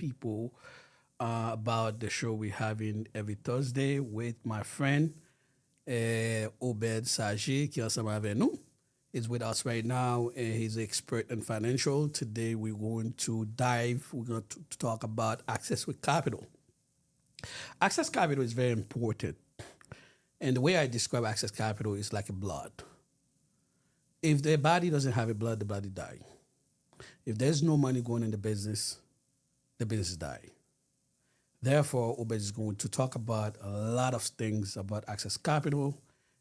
people about the show we're having every Thursday with my friend Obed Sage, qui est ensemble avec nous. Is with us right now, and he's an expert in financial. Today, we're going to talk about access with capital. Access capital is very important. And the way I describe access capital is like a blood. If the body doesn't have a blood, the body die. If there's no money going in the business die. Therefore, Obed is going to talk about a lot of things about access capital.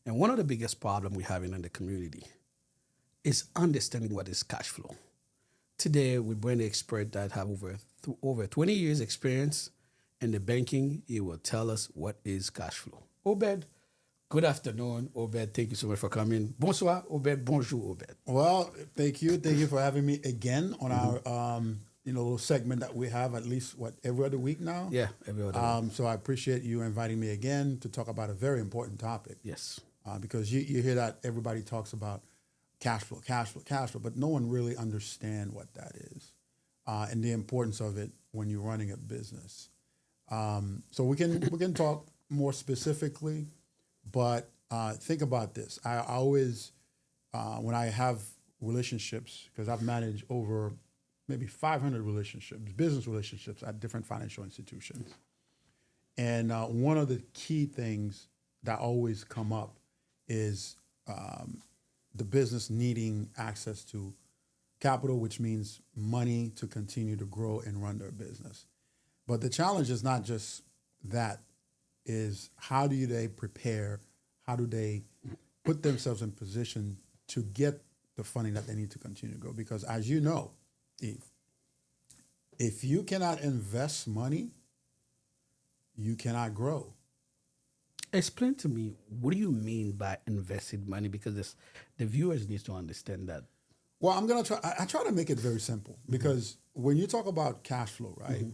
And one of the biggest problems we're having in the community is understanding what is cash flow. Today, we bring an expert that have over 20 years experience in the banking. He will tell us what is cash flow. Obed, good afternoon, Obed. Thank you so much for coming. Bonsoir, Obed. Bonjour, Obed. Well, thank you. Thank you for having me again on our little segment that we have at least every other week now. Yeah, every other week. So I appreciate you inviting me again to talk about a very important topic. Yes. Because you hear that everybody talks about cash flow, but no one really understand what that is and the importance of it when you're running a business. So we can talk more specifically, but think about this. I always, when I have relationships, because I've managed over maybe 500 relationships, business relationships at different financial institutions. And one of the key things that always come up is the business needing access to capital, which means money to continue to grow and run their business. But the challenge is not just that, is how do they prepare, how do they put themselves in position to get the funding that they need to continue to grow? Because as you know, Eve, if you cannot invest money, you cannot grow. Explain to me, what do you mean by invested money? Because the viewers need to understand that. Well, I'm gonna try. I try to make it very simple because when you talk about cash flow, right?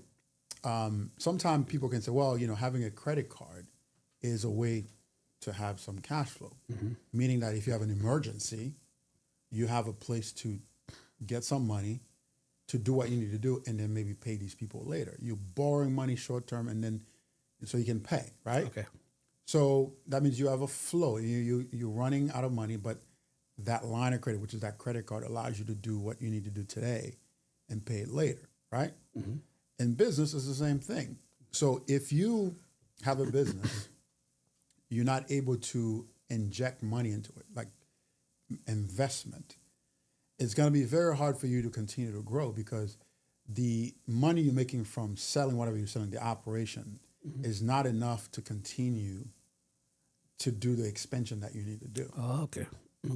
Sometimes people can say, well, having a credit card is a way to have some cash flow, meaning that if you have an emergency, you have a place to get some money to do what you need to do, and then maybe pay these people later. You're borrowing money short term, and then so you can pay, right? Okay. So that means you have a flow. You're running out of money, but that line of credit, which is that credit card, allows you to do what you need to do today and pay it later, right? In business, it's the same thing. So if you have a business, you're not able to inject money into it, like investment. It's going to be very hard for you to continue to grow because the money you're making from selling whatever you're selling, the operation, is not enough to continue to do the expansion that you need to do. Oh, okay.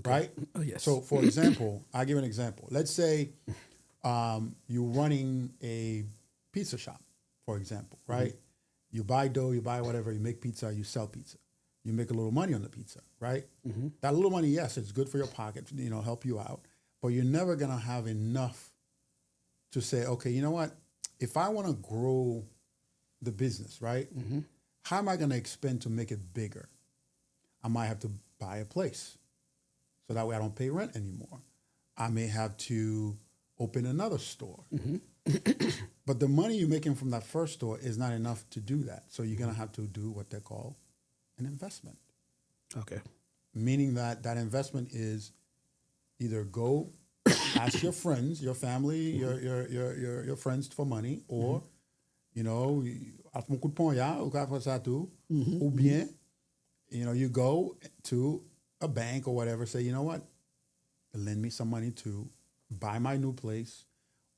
Right? Oh, yes. So, for example, I'll give an example. Let's say you're running a pizza shop, for example, right? You buy dough, you buy whatever, you make pizza, you sell pizza. You make a little money on the pizza, right? That little money, yes, it's good for your pocket, help you out, but you're never going to have enough to say, okay, you know what? If I want to grow the business, right? How am I going to expend to make it bigger? I might have to buy a place so that way I don't pay rent anymore. I may have to open another store. But the money you're making from that first store is not enough to do that. So you're going to have to do what they call an investment. Okay. Meaning that investment is either go ask your friends, your family, your friends for money, or à mon coup de poing, ou après ça tout, ou bien, you go to a bank or whatever, say, you know what, lend me some money to buy my new place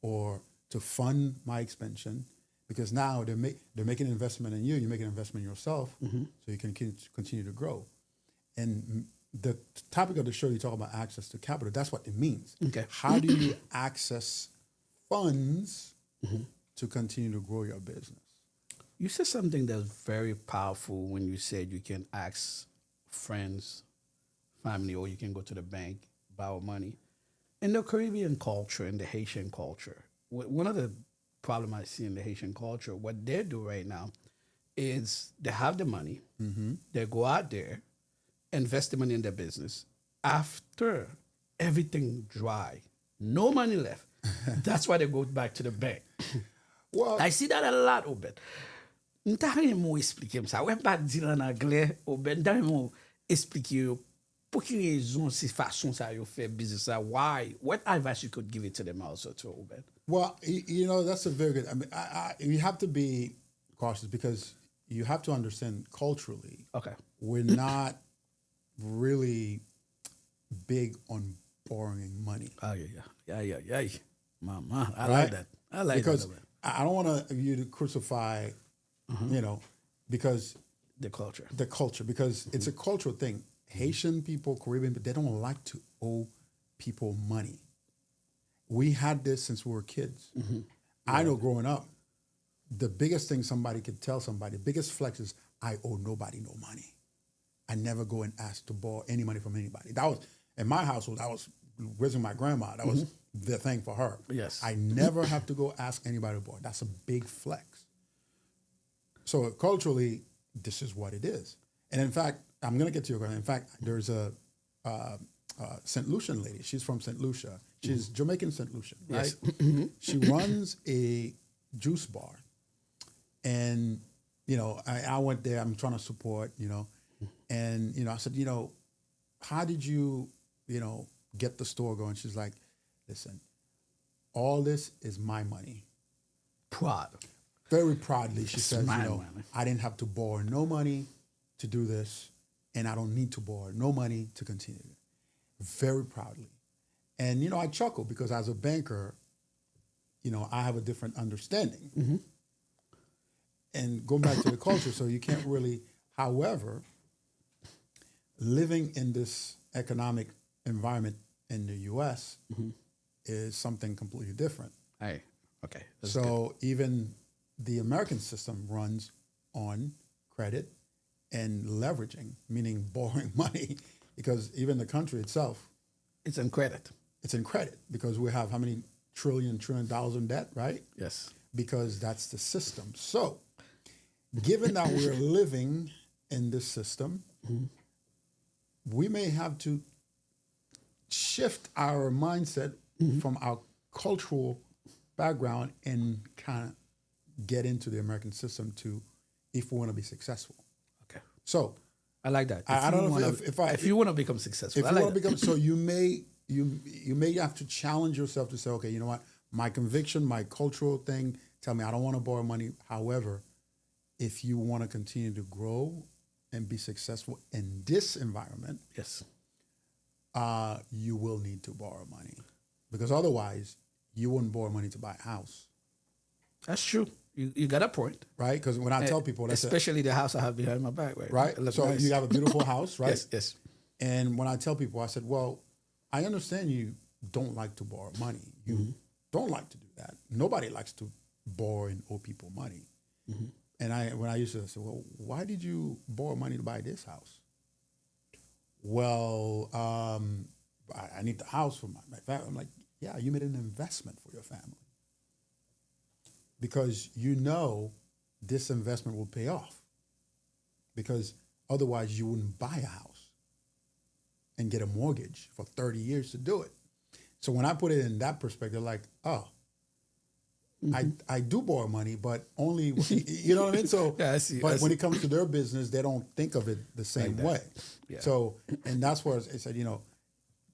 or to fund my expansion, because now they're making an investment in you, you make an investment in yourself, so you can continue to grow. And the topic of the show, you talk about access to capital. That's what it means. Okay. How do you access funds to continue to grow your business? You said something that's very powerful when you said you can ask friends, family, or you can go to the bank, borrow money. In the Caribbean culture, in the Haitian culture, one of the problem I see in the Haitian culture, what they do right now is they have the money, they go out there, invest the money in their business. After everything dry, no money left, that's why they go back to the bank. Well, I see that a lot, Obed. Nta remou explike m sa. Ou pa di lan anglais, Obed, nta remou explike yo pou ki rezon si fason sa yo fe business sa. Why? What advice you could give it to them also too, Obed? well, you know, that's a very good. I mean, you have to be cautious because you have to understand culturally. Okay. We're not really big on borrowing money, Oh, yeah. Mama, I right? like that. I like Because that, Obed. I don't want you to crucify, you know, because The culture. the culture, because it's a cultural thing. Haitian people, Caribbean, but they don't like to owe people money. We had this since we were kids. I know growing up, the biggest thing somebody could tell somebody, the biggest flex is, I owe nobody no money. I never go and ask to borrow any money from anybody. That was, in my household, I was raising my grandma. That was the thing for her. Yes. I never have to go ask anybody to borrow. That's a big flex. So culturally, this is what it is. And in fact, I'm going to get to your question. In fact, there's a St. Lucian lady. She's from St. Lucia. She's Jamaican St. Lucian, right? Yes. She runs a juice bar. And, you know, I went there. I'm trying to support, you know. And, you know, I said, you know, how did you, you know, get the store going? She's like, listen, all this is my money. Proud. Very proudly, she says, my you know, money. I didn't have to borrow no money to do this, and I don't need to borrow no money to continue it. Very proudly. And, you know, I chuckle because as a banker, you know, I have a different understanding. And going back to the culture, so you can't really, however, living in this economic environment in the U.S. is something completely different. Hey, okay. That's good. So even the American system runs on credit and leveraging, meaning borrowing money, because even the country itself, It's in credit. it's in credit because we have how many trillion dollars in debt, right? Yes. Because that's the system. So given that we're living in this system, we may have to shift our mindset from our cultural background and kind of get into the American system to, if we want to be successful. Okay. So I like that. I don't know if you want to become successful, if I you like want to that. become, so you may have to challenge yourself to say, okay, you know what, my conviction, my cultural thing, tell me I don't want to borrow money. However, if you want to continue to grow and be successful in this environment, Yes. you will need to borrow money because otherwise you wouldn't borrow money to buy a house, That's true. You got a point. right? Because when I tell people, that's Especially the house I have behind my back, right? right. It looks So nice. you have a beautiful house, right? Yes. And when I tell people, I said, well, I understand you don't like to borrow money. You don't like to do that. Nobody likes to borrow and owe people money. And when I used to say, well, why did you borrow money to buy this house? Well, I need the house for my family. I'm like, yeah, you made an investment for your family because you know this investment will pay off because otherwise you wouldn't buy a house and get a mortgage for 30 years to do it. So when I put it in that perspective, like, oh, I do borrow money, but only, you know what I mean? So, Yeah, I see. but when it comes to their business, they don't think of it the same way. Yeah. So, and that's where it said, you know,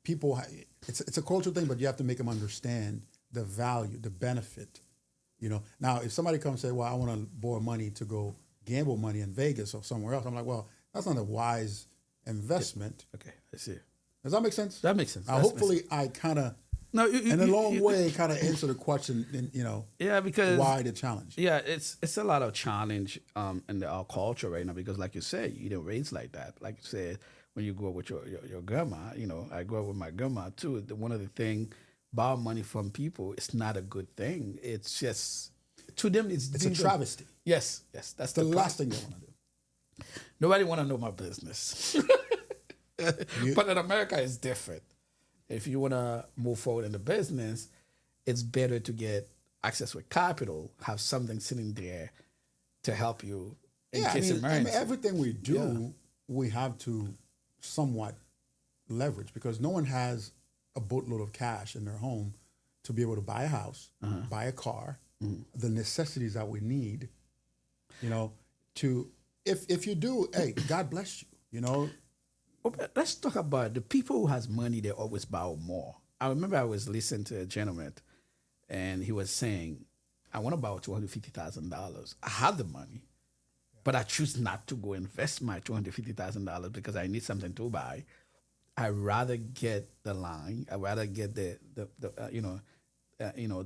people, it's a cultural thing, but you have to make them understand the value, the benefit, you know. Now, if somebody comes and say, well, I want to borrow money to go gamble money in Vegas or somewhere else, I'm like, well, that's not a wise investment. Okay, I see. Does that make sense? That makes sense. Hopefully I kind of, No, in a long way, kind of answer the question, and, you know, Yeah, because why the challenge? Yeah, it's a lot of challenge in our culture right now because, like you said, you didn't raise like that. Like you said, when you grew up with your grandma, you know, I grew up with my grandma too. One of the thing, borrow money from people, it's not a good thing. It's just to them, It's a travesty. Yes, that's It's the last thing they want to do. Nobody want to know my business. But in America, it's different. If you want to move forward in the business, it's better to get access with capital, have something sitting there to help you in Yeah, case of I mean, emergency. everything we do, we have to somewhat leverage because no one has a boatload of cash in their home to be able to buy a house, buy a car, the necessities that we need, you know, to if you do, hey, God bless you, you know. Okay, let's talk about the people who has money. They always borrow more. I remember I was listening to a gentleman, and he was saying, "I want to borrow $250,000. I have the money, but I choose not to go invest my $250,000 because I need something to buy. I rather get the line. I rather get the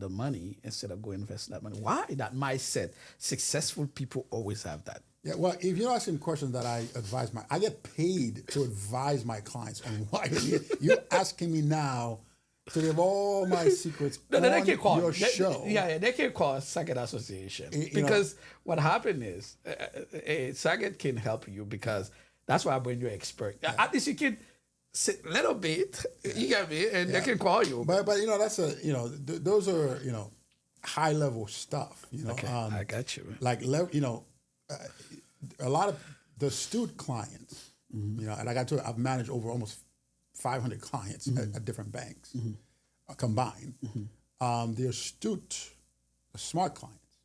money instead of go invest that money. Why that mindset? Successful people always have that. Yeah, well, if you're asking questions that I get paid to advise my clients on why you're asking me now to give all my secrets No, on they can call your show. Yeah, they can call Saget Association You know, because what happened is Saget can help you because that's why I bring you an expert. At least you can sit a little bit. You get me, and they can call you. but you know that's those are high level stuff. Okay, I got you. Like a lot of the astute clients, and like I told you, I've managed over almost 500 clients at different banks combined. The astute, the smart clients,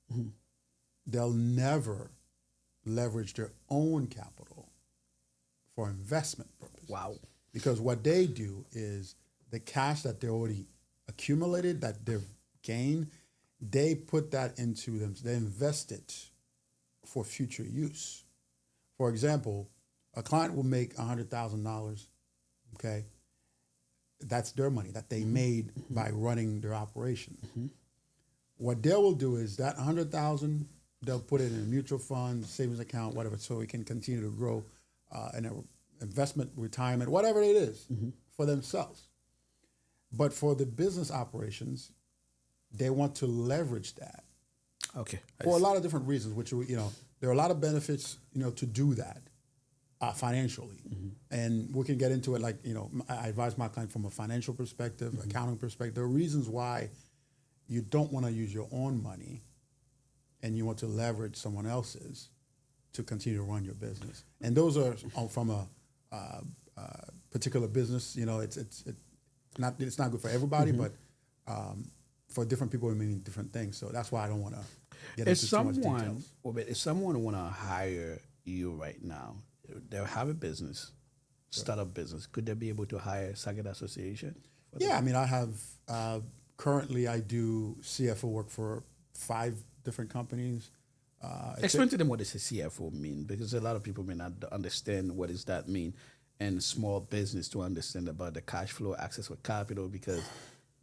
they'll never leverage their own capital for investment purposes. Wow. Because what they do is the cash that they already accumulated, that they've gained, they put that into them. They invest it for future use. For example, a client will make $100,000. Okay, that's their money that they made by running their operation. What they will do is that 100,000, they'll put it in a mutual fund, savings account, whatever, so it can continue to grow in an investment, retirement, whatever it is, for themselves. But for the business operations, they want to leverage that. Okay. For a lot of different reasons, which there are a lot of benefits, to do that financially, and we can get into it. Like I advise my client from a financial perspective, accounting perspective. There are reasons why you don't want to use your own money, and you want to leverage someone else's to continue to run your business. And those are from a particular business. It's not good for everybody, but for different people, it means different things. So that's why I don't want to get into too much details. If someone want to hire you right now, they'll have a business, start a business. Could they be able to hire Saget Association? Yeah, I mean, I have currently I do CFO work for 5 different companies. Explain to them what does a CFO mean, because a lot of people may not understand what does that mean, and small business to understand about the cash flow, access with capital, because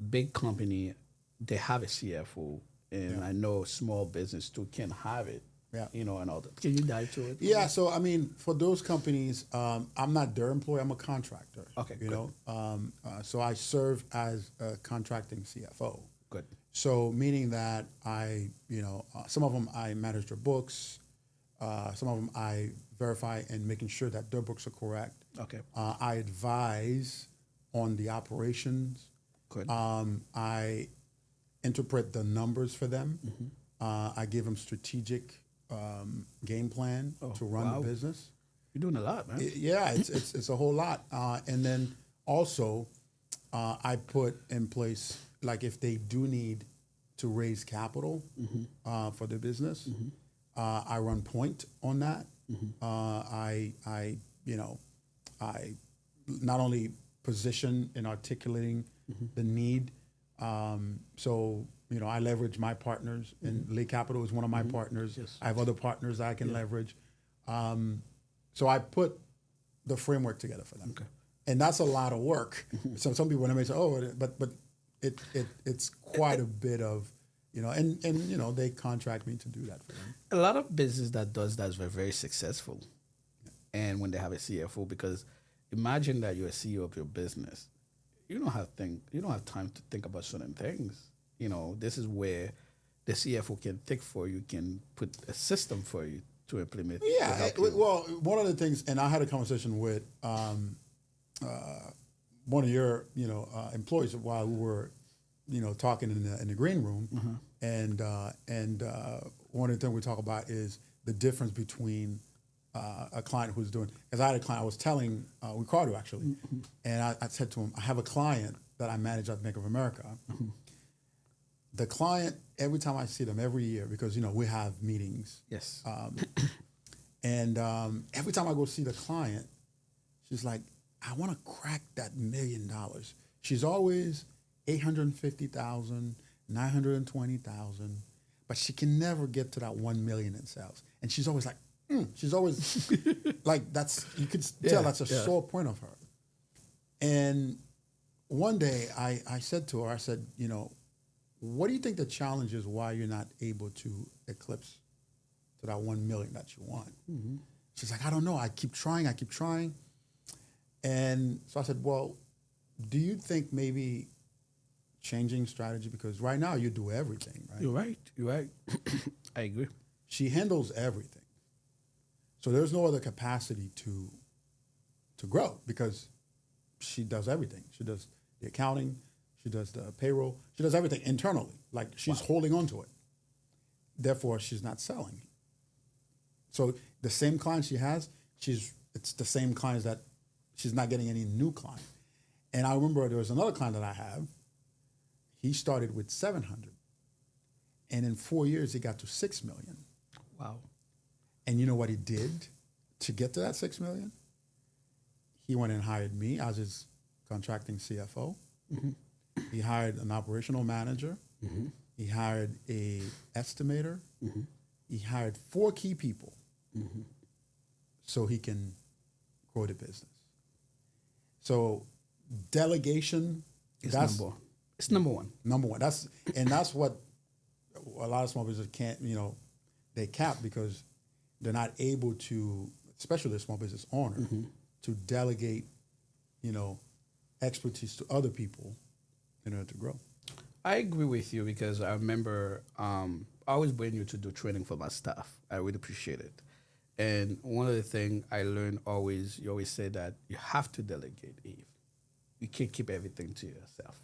big company, they have a CFO, and I know small business too can have it. Yeah. And all that. Can you dive to it? Yeah, so I mean, for those companies, I'm not their employee. I'm a contractor. Okay, so I serve as a contracting CFO. Good. So meaning that some of them I manage their books, some of them I verify and making sure that their books are correct. Okay. I advise on the operations. Good. I interpret the numbers for them. I give them strategic game plan to run the business. You're doing a lot, man. It's a whole lot. And then also, I put in place, like if they do need to raise capital for their business, I run point on that. I not only position in articulating the need. I leverage my partners, and Lay Capital is one of my partners. Yes. I have other partners that I can leverage. So I put the framework together for them. Okay. And that's a lot of work. So some people may say, but it's quite a bit of, and they contract me to do that for them. A lot of business that does that is very, very successful. And when they have a CFO, because imagine that you're a CEO of your business, you don't have time to think about certain things. This is where the CFO can think for you, can put a system for you to implement. Yeah, to help you. well, one of the things, and I had a conversation with one of your, employees while we were, talking in the green room, and one of the things we talk about is the difference between a client who's doing. Because I had a client I was telling Ricardo actually, and I said to him, I have a client that I manage at Bank of America. the client, every time I see them every year, because we have meetings, Yes. and every time I go see the client, she's like, I want to crack that $1 million. She's always 850,000, 920,000, but she can never get to that 1 million in sales. And she's always like, she's always like, you could tell that's a sore point of her. And one day I said to her, I said, what do you think the challenge is why you're not able to eclipse to that 1 million that you want? Mm-hmm. She's like, I don't know. I keep trying. And so I said, well, do you think maybe changing strategy? Because right now you do everything, right? You're right. I agree. She handles everything. So there's no other capacity to grow because she does everything. She does the accounting. She does the payroll. She does everything internally. Like she's holding on to it. Therefore, she's not selling. So the same clients she has, it's the same clients that she's not getting any new client. And I remember there was another client that I have. He started with 700. And in 4 years, he got to 6 million. Wow. And you know what he did to get to that 6 million? He went and hired me as his contracting CFO. Mm-hmm. He hired an operational manager. Mm-hmm. He hired a estimator. Mm-hmm. He hired 4 key people so he can grow the business. So delegation It's number one. Number one. That's what a lot of small businesses can't, they cap because they're not able to, especially the small business owner, to delegate, expertise to other people in order to grow. I agree with you because I remember I always bring you to do training for my staff. I really appreciate it. And one of the things I learned you always say that you have to delegate, Eve. You can't keep everything to yourself.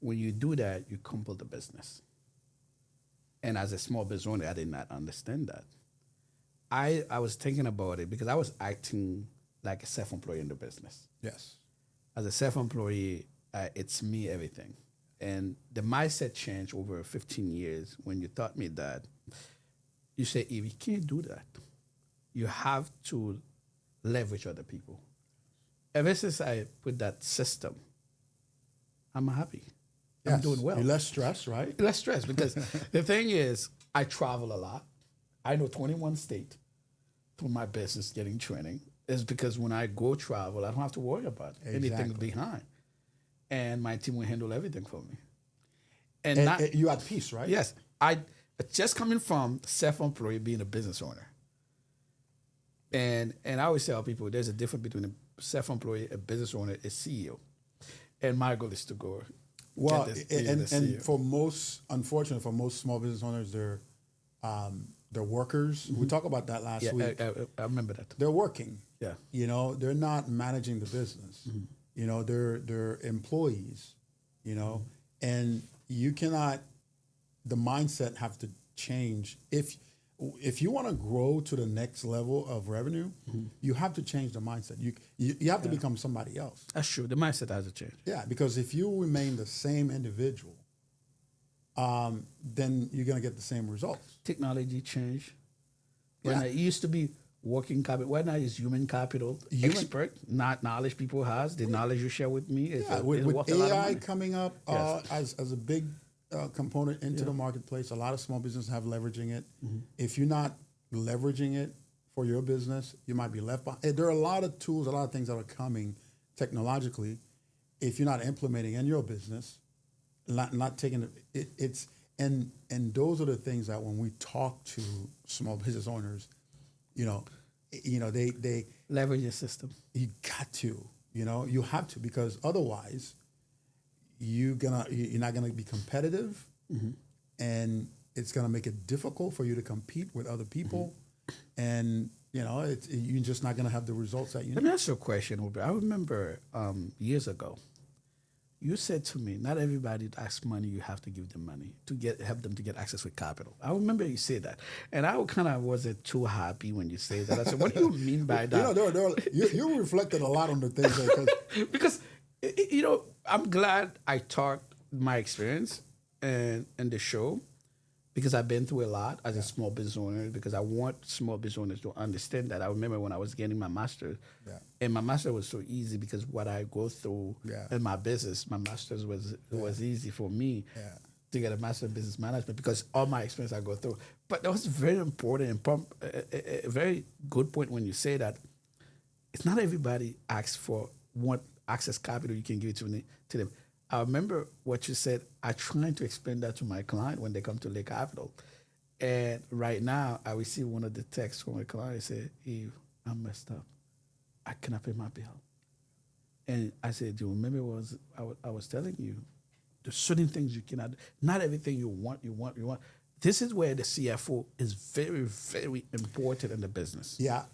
When you do that, you crumple the business. And as a small business owner, I did not understand that. I was thinking about it because I was acting like a self-employee in the business. Yes. As a self-employee, it's me everything. And the mindset changed over 15 years when you taught me that. You say, Eve, you can't do that. You have to leverage other people. Ever since I put that system, I'm happy. Yes. I'm doing well. You're less stressed, right? Less stress because the thing is, I travel a lot. I know 21 states through my business getting training. Is because when I go travel, I don't have to worry about anything behind. And my team will handle everything for me. And you at peace, right? Yes. I just coming from self-employed, being a business owner. And I always tell people there's a difference between a self-employed, a business owner, a CEO. And my goal is to go. Well, and for most, unfortunately, for most small business owners, they're workers. Mm-hmm. We talked about that last week. I remember that. They're working. Yeah. They're not managing the business. Mm-hmm. They're employees. And you cannot. The mindset have to change if you want to grow to the next level of revenue. Mm-hmm. You have to change the mindset. You have to become somebody else. That's true. The mindset has to change. Yeah, because if you remain the same individual, then you're going to get the same results. Technology change. When it used to be working capital, right now is human capital expert, not knowledge people has. The knowledge you share with me is with AI coming up as a big component into the marketplace. A lot of small businesses have leveraging it. Mm-hmm. If you're not leveraging it for your business, you might be left behind. There are a lot of tools, a lot of things that are coming technologically. If you're not implementing in your business, not taking it's and those are the things that when we talk to small business owners, they leverage your system. You got to, you have to, because otherwise you're not gonna be competitive, and it's gonna make it difficult for you to compete with other people, and you're just not gonna have the results that you need. Let me ask you a question, Obed. I remember years ago, you said to me, not everybody that asks money, you have to give them money to help them to get access with capital. I remember you said that. And I kind of wasn't too happy when you said that. I said, what do you mean by that? You reflected a lot on the things that, because, I'm glad I talked my experience and the show because I've been through a lot as a small business owner because I want small business owners to understand that. I remember when I was getting my master's, Yeah. and my master was so easy because what I go through Yeah. in my business, my master's was easy for me Yeah. to get a master in business management because all my experience I go through. But that was very important and a very good point when you say that it's not everybody asks for want access capital you can give it to them. I remember what you said. I trying to explain that to my client when they come to Lake Capital. And right now, I received one of the texts from a client. He said, Eve, I'm messed up. I cannot pay my bill. And I said, do you remember I was telling you? There's certain things you cannot, not everything you want. This is where the CFO is very, very important in the business. Yeah.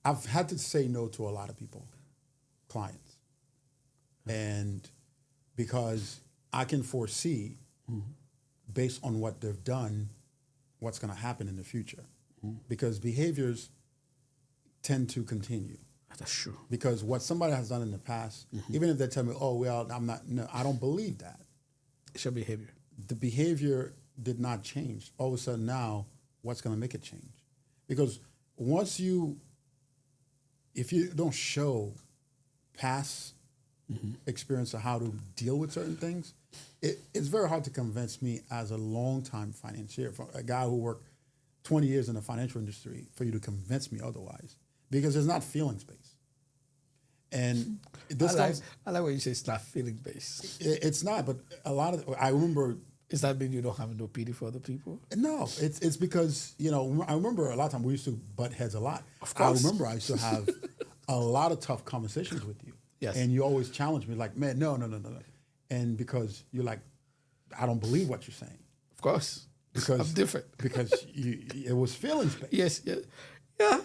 I've had to say no to a lot of people, clients. And because I can foresee, based on what they've done, what's going to happen in the future. Because behaviors tend to continue. That's true. Because what somebody has done in the past, even if they tell me, oh, well, no, I don't believe that. It's your behavior. The behavior did not change. All of a sudden now, what's going to make it change? Because if you don't show past experience of how to deal with certain things, it's very hard to convince me as a longtime financier, for a guy who worked 20 years in the financial industry, for you to convince me otherwise, because it's not feelings based. And this I like when you say it's not feeling based. it's not, but I remember. Does that mean you don't have no pity for other people? No, it's because, I remember a lot of times we used to butt heads a lot. Of course. I remember I used to have a lot of tough conversations with you. Yes. And you always challenge me like, man, no. And because you're like, I don't believe what you're saying. Of course. Because I'm different. Because it was feelings based. Yes. Yeah.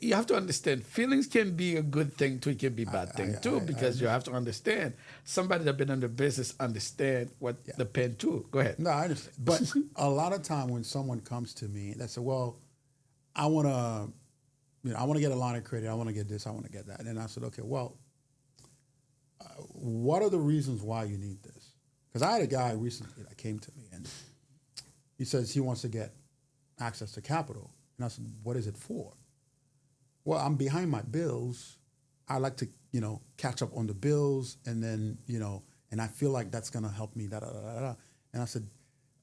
You have to understand, feelings can be a good thing too. It can be a bad thing too, because you have to understand. Somebody that been in the business understand what the pen too. Go ahead. No, I understand. But a lot of time when someone comes to me, they say, well, I want to get a line of credit. I want to get this. I want to get that. And then I said, okay, well, what are the reasons why you need this? Because I had a guy recently that came to me and he says he wants to get access to capital. And I said, what is it for? Well, I'm behind my bills. I like to, catch up on the bills, and then, and I feel like that's going to help me, And I said,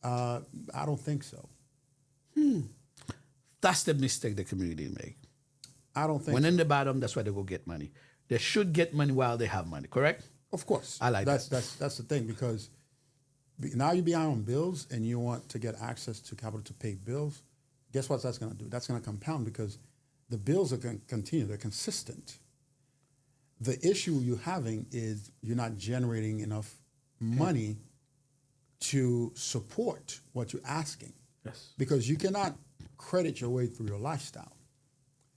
I don't think so. That's the mistake the community make. I don't think When in the bottom, that's why they go get money. They should get money while they have money, correct? Of course. I like that. That's the thing, because now you're behind on bills and you want to get access to capital to pay bills. Guess what that's going to do? That's going to compound, because the bills are going to continue. They're consistent. The issue you're having is you're not generating enough money to support what you're asking. Yes. Because you cannot credit your way through your lifestyle.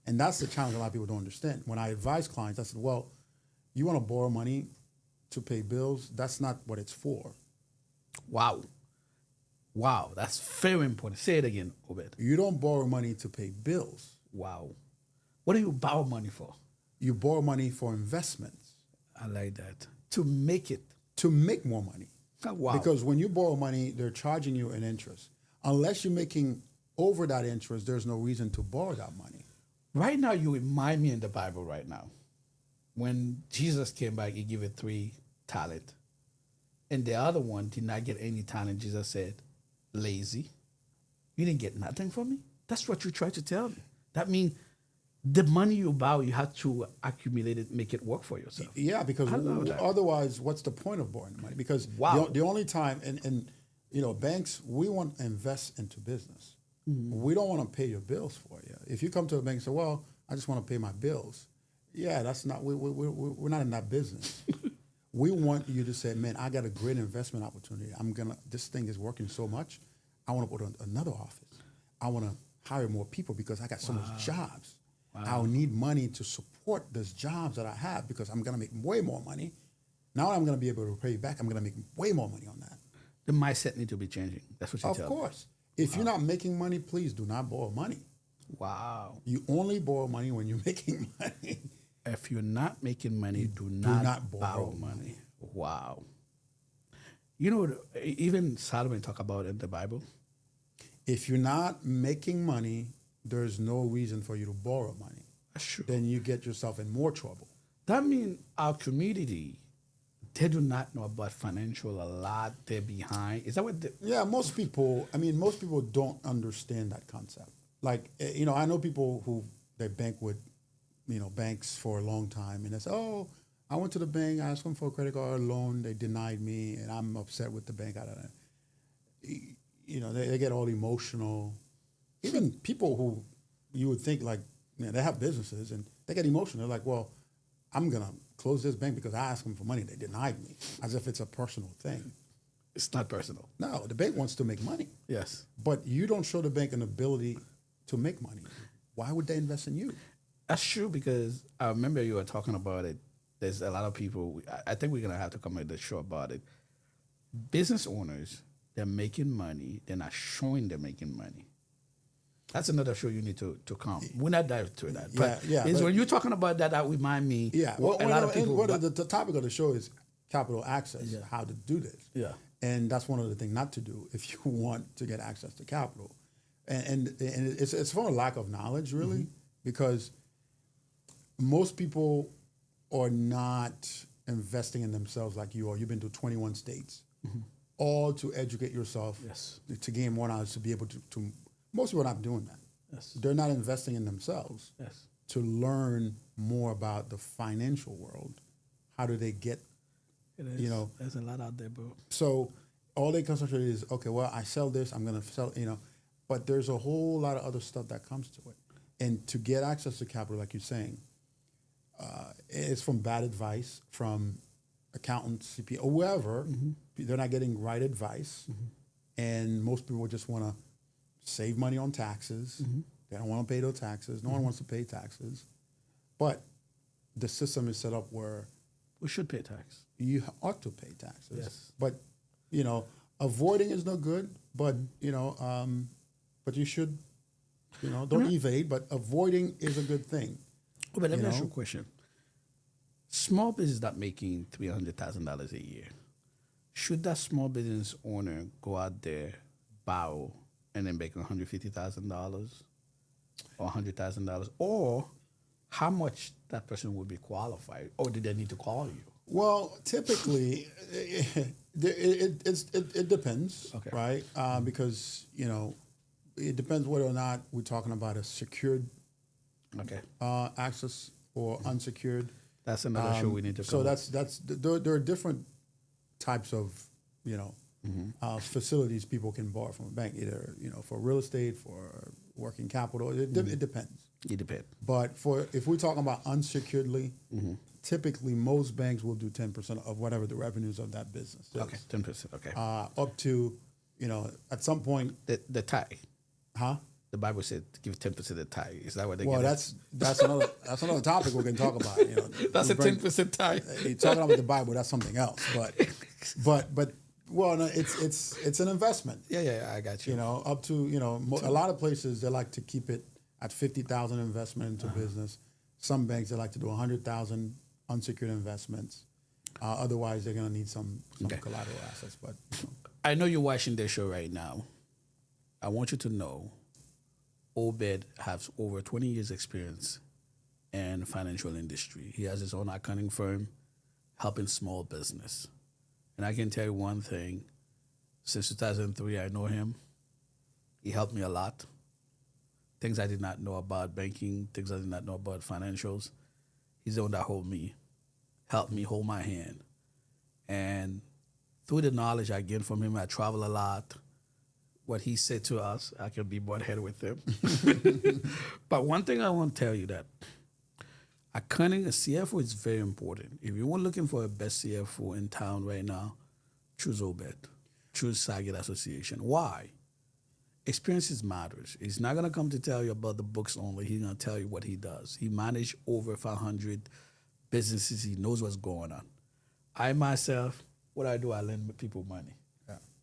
And that's the challenge a lot of people don't understand. When I advise clients, I said, well, you want to borrow money to pay bills? That's not what it's for. Wow, that's very important. Say it again, Obed. You don't borrow money to pay bills. Wow. What do you borrow money for? You borrow money for investments. I like that. To make it. To make more money. Wow. Because when you borrow money, they're charging you an interest. Unless you're making over that interest, there's no reason to borrow that money. Right now, you remind me in the Bible right now. When Jesus came back, he gave it 3 talents. And the other one did not get any talent. Jesus said, lazy. You didn't get nothing from me? That's what you tried to tell me. That means the money you borrow, you have to accumulate it, make it work for yourself. Yeah, because otherwise, what's the point of borrowing the money? Because the only time, and banks, we want to invest into business. Mm-hmm. We don't want to pay your bills for you. If you come to a bank and say, well, I just want to pay my bills. Yeah, that's not, we're not in that business. We want you to say, man, I got a great investment opportunity. This thing is working so much. I want to put another office. I want to hire more people because I got so much jobs. Wow. I'll need money to support those jobs that I have because I'm going to make way more money. Now I'm going to be able to pay you back. I'm going to make way more money on that. The mindset need to be changing. That's what you tell me. Of course. If you're not making money, please do not borrow money. Wow. You only borrow money when you're making money. If you're not making money, do not borrow money. Wow. You know, even Solomon talk about it in the Bible. If you're not making money, there's no reason for you to borrow money. That's true. Then you get yourself in more trouble. That means our community, they do not know about financial a lot. They're behind. Is that what? Yeah, most people, most people don't understand that concept. Like, I know people who they bank with, banks for a long time, and they say, oh, I went to the bank, I asked them for a credit card loan, they denied me, and I'm upset with the bank. I don't know. They get all emotional. Even people who you would think like, man, they have businesses and they get emotional. They're like, well, I'm going to close this bank because I asked them for money. They denied me, as if it's a personal thing. It's not personal. No, the bank wants to make money. Yes. But you don't show the bank an ability to make money. Why would they invest in you? That's true, because I remember you were talking about it. There's a lot of people, I think we're going to have to come at the show about it. Business owners, they're making money. They're not showing they're making money. That's another show you need to come. We're not diving to that. But when you're talking about that, that remind me. Yeah. A lot of people. The topic of the show is capital access, how to do this. Yeah. And that's one of the things not to do if you want to get access to capital. And it's for a lack of knowledge, really, because most people are not investing in themselves like you are. You've been to 21 states, all to educate yourself, to gain more knowledge, to be able to most people are not doing that. Yes. They're not investing in themselves Yes. to learn more about the financial world. How do they get, There's a lot out there, bro. So all they concentrate is, okay, well, I sell this, I'm going to sell, but there's a whole lot of other stuff that comes to it. And to get access to capital, like you're saying, it's from bad advice, from accountants, CPA, or whoever. They're not getting right advice. And most people just want to save money on taxes. They don't want to pay those taxes. No one wants to pay taxes. But the system is set up where We should pay tax. you ought to pay taxes. Yes. But, avoiding is no good. But, but you should, don't evade. But avoiding is a good thing. But let me ask you a question. Small business that making $300,000 a year, should that small business owner go out there, borrow, and then make $150,000 or $100,000, or how much that person would be qualified, or do they need to call you? Well, typically, it depends, Okay. right? Because it depends whether or not we're talking about a secured Okay, access or unsecured. that's another show we need to So cover. there are different types of facilities people can borrow from a bank, either for real estate, for working capital. It depends. It depends. But if we're talking about unsecuredly, typically most banks will do 10% of whatever the revenues of that business is. Okay, 10%. Okay. Up to at some point, The tithe. huh? The Bible said to give 10% of the tithe. Is that what they Well, give? that's another topic we can talk about. That's we a bring- 10% tithe. You're talking about the Bible, that's something else. But well, no, it's an investment. Yeah, I got you. Up to a lot of places they like to keep it at 50,000 investment into business. Some banks they like to do 100,000 unsecured investments. Otherwise, they're going to need some collateral assets. But I know you're watching this show right now. I want you to know Obed has over 20 years experience in financial industry. He has his own accounting firm helping small business. And I can tell you one thing, since 2003 I know him. He helped me a lot. Things I did not know about banking, things I did not know about financials. He's the one that helped me hold my hand. And through the knowledge I gained from him, I travel a lot. What he said to us, I can be butt head with him. But one thing I want to tell you that accounting, a CFO is very important. If you were looking for a best CFO in town right now, choose Obed. Choose Saget Association. Why? Experiences matters. He's not going to come to tell you about the books only. He's going to tell you what he does. He managed over 500 businesses. He knows what's going on. I myself, what I do, I lend people money.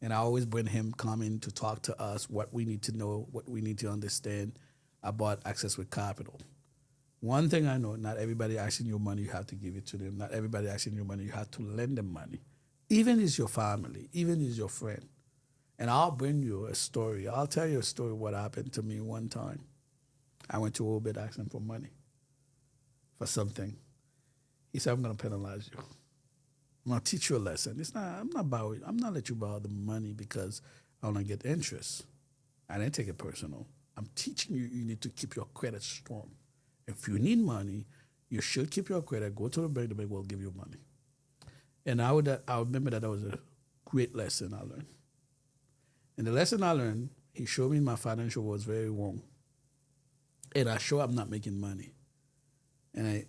And I always bring him coming to talk to us what we need to know, what we need to understand about access with capital. One thing I know, not everybody asking you money, you have to give it to them. Not everybody asking you money, you have to lend them money. even is your family, even is your friend. And I'll bring you a story. I'll tell you a story what happened to me one time. I went to Obed asking for money for something. He said, I'm gonna penalize you. I'm gonna teach you a lesson. I'm not let you borrow the money because I wanna get interest. I didn't take it personal. I'm teaching you you need to keep your credit strong. If you need money, you should keep your credit, go to the bank will give you money. And I remember that was a great lesson I learned. And the lesson I learned, he showed me my financial was very wrong. And I show I'm not making money. And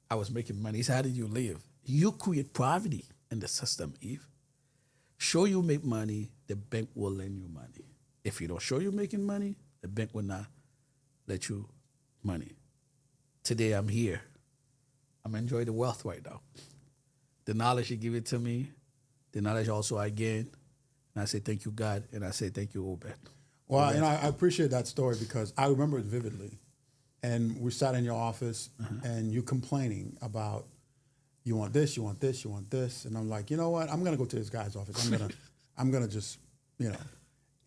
I was making money. He said, how did you live? You create poverty in the system, Eve. Show you make money, the bank will lend you money. If you don't show you making money, the bank will not let you money. Today I'm here. I'm enjoying the wealth right now. The knowledge he give it to me, the knowledge also I gain. And I say thank you, God, and I say thank you, Obed. Well, and I appreciate that story because I remember it vividly. And we sat in your office and you complaining about you want this, you want this, you want this. And I'm like, you know what? I'm gonna go to this guy's office. I'm gonna just, you know.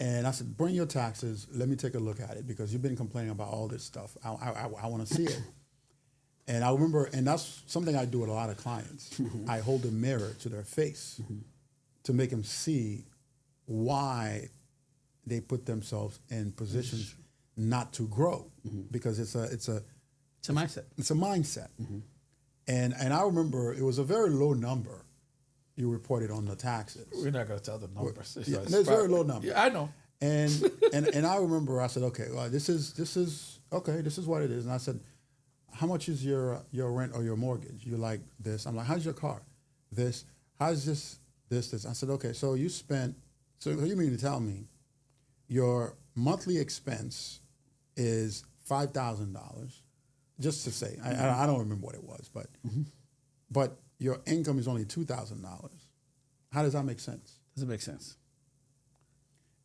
And I said, bring your taxes. Let me take a look at it because you've been complaining about all this stuff. I want to see it. And I remember, and that's something I do with a lot of clients. I hold a mirror to their face to make them see why they put themselves in positions not to grow because it's a mindset. It's a mindset. And I remember it was a very low number you reported on the taxes. We're not going to tell the numbers. Yeah, there's very low number. Yeah, I know. And I remember I said, okay, well, this is okay. This is what it is. And I said, how much is your rent or your mortgage? You're like this. I'm like, how's your car? This. How's this? I said, okay. So you spent. So you mean to tell me your monthly expense is $5,000? Just to say, I don't remember what it was, but your income is only $2,000. How does that make sense? Does it make sense?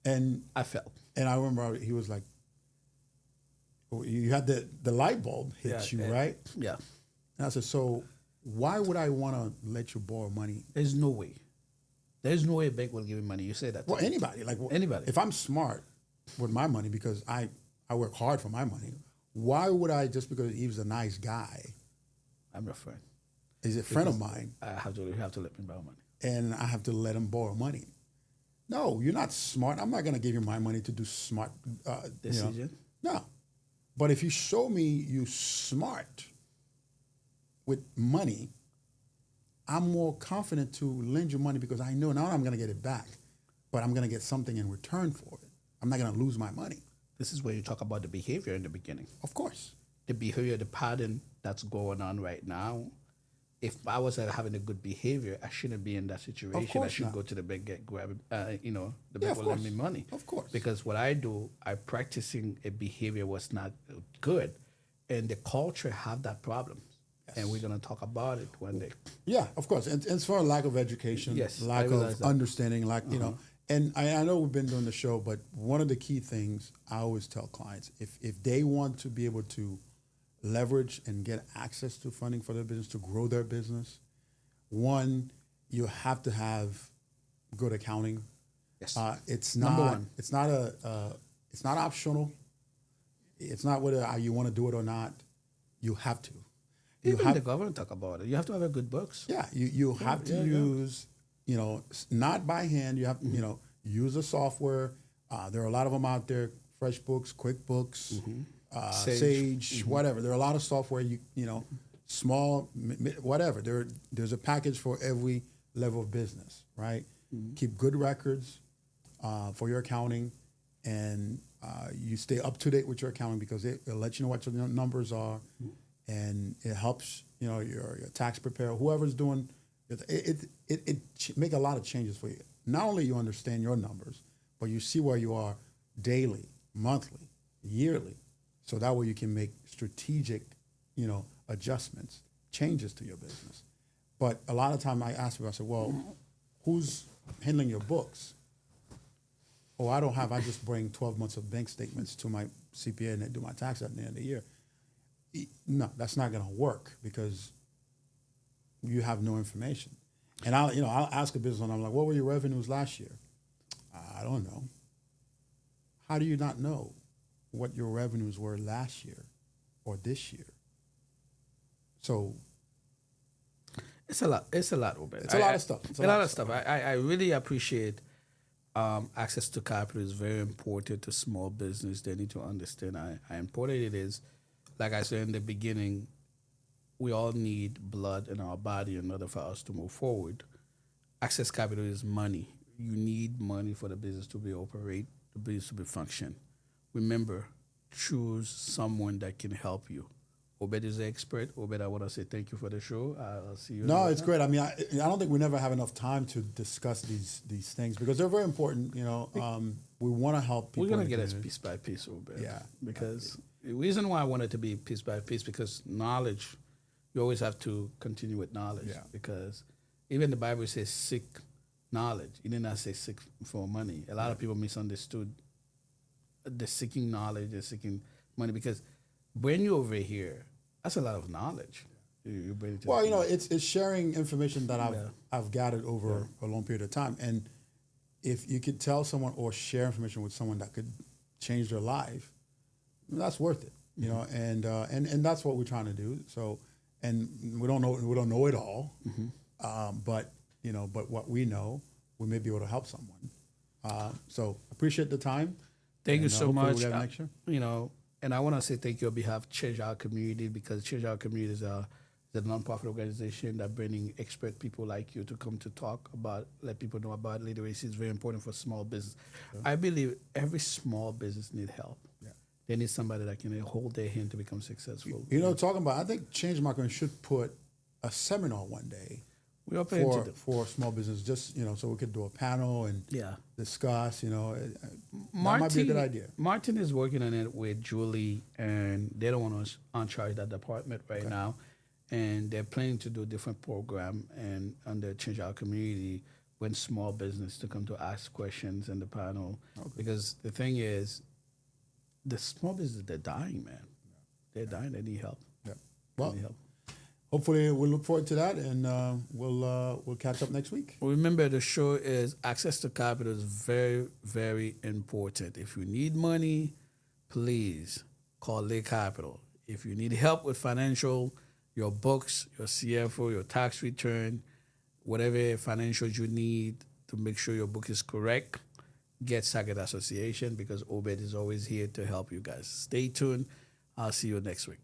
And I felt. And I remember he was like, you had the light bulb hit you, right? Yeah. And I said, so why would I want to let you borrow money? There's no way. There's no way a bank will give you money. You say that. Well, anybody. Anybody. If I'm smart with my money because I work hard for my money, why would I, just because he was a nice guy? I'm your friend. He's a friend of mine. You have to let me borrow money. And I have to let him borrow money. No, you're not smart. I'm not going to give you my money to do smart decision. No. But if you show me you smart with money, I'm more confident to lend you money because I know now I'm going to get it back, but I'm going to get something in return for it. I'm not going to lose my money. This is where you talk about the behavior in the beginning. Of course. The behavior, the pattern that's going on right now. If I was having a good behavior, I shouldn't be in that situation. I should go to the bank, grab, the bank will lend me money. Of course. Because what I do, I practicing a behavior was not good, and the culture have that problem. Yes. And we're gonna talk about it one day. Yeah, of course. And it's for a lack of education, lack of understanding, and I know we've been doing the show, but one of the key things I always tell clients, if they want to be able to leverage and get access to funding for their business, to grow their business, one, you have to have good accounting. Yes. It's Number not. one. It's not it's not optional. It's not whether you want to do it or not. You have to. Even the government talk about it. You have to have a good books. Yeah, you have to use, not by hand. You have to, use the software. There are a lot of them out there. FreshBooks, QuickBooks, Sage, whatever. There are a lot of software. Small, whatever. There's a package for every level of business, right? Keep good records for your accounting, and you stay up to date with your accounting because it'll let you know what your numbers are. And it helps, your tax preparer, whoever's doing it make a lot of changes for you. Not only you understand your numbers, but you see where you are daily, monthly, yearly, so that way you can make strategic, adjustments, changes to your business. But a lot of time I ask people, I say, well, who's handling your books? Oh, I don't have. I just bring 12 months of bank statements to my CPA and they do my tax at the end of the year. No, that's not going to work because you have no information. And I'll ask a business owner, I'm like, what were your revenues last year? I don't know. How do you not know what your revenues were last year or this year? So It's a lot. It's a lot, Obed. it's a lot of stuff. It's A lot of stuff. I really appreciate access to capital is very important to small business. They need to understand how important it is. Like I said in the beginning, we all need blood in our body in order for us to move forward. Access capital is money. You need money for the business to be operate, the business to be function. Remember, choose someone that can help you. Obed is the expert. Obed, I want to say thank you for the show. I'll see you. No, it's great. I mean, I don't think we never have enough time to discuss these things because they're very important. We want to help people. We're gonna in the get us community. piece by piece, Obed. Yeah. Because the reason why I want it to be piece by piece because knowledge, you always have to continue with knowledge. Yeah. Because even the Bible says seek knowledge. It did not say seek for money. A lot of people misunderstood the seeking knowledge and seeking money because when you're over here, that's a lot of knowledge. You bring it to Well, the table. it's sharing information that Yeah. I've gathered over a long period of time, and if you could tell someone or share information with someone that could change their life, that's worth it. And that's what we're trying to do. So, and we don't know it all, but what we know, we may be able to help someone. So appreciate the time. Thank you and, so hopefully much. we'll get next year. And I want to say thank you on behalf of Change Our Community because Change Our Community is a nonprofit organization that bringing expert people like you to come to talk about, let people know about literacy is very important for small business. I believe every small business need help. Yeah. They need somebody that can hold their hand to become successful. Talking about, I think Change Marketing should put a seminar one day We're open to for small business, just so we could do a panel and Yeah. discuss. That might be a good idea. Martin is working on it with Julie, and they don't want us on charge that department right now. And they're planning to do a different program and under Change Our Community when small business to come to ask questions in the panel. Because the thing is, the small business, they're dying, man. They're dying. They need help. Yeah. They Well, need help. hopefully we'll look forward to that, and we'll catch up next week. Remember, the show is access to capital is very, very important. If you need money, please call Lake Capital. If you need help with financial, your books, your CFO, your tax return, whatever financials you need to make sure your book is correct, get Saget Association because Obed is always here to help you guys. Stay tuned. I'll see you next week.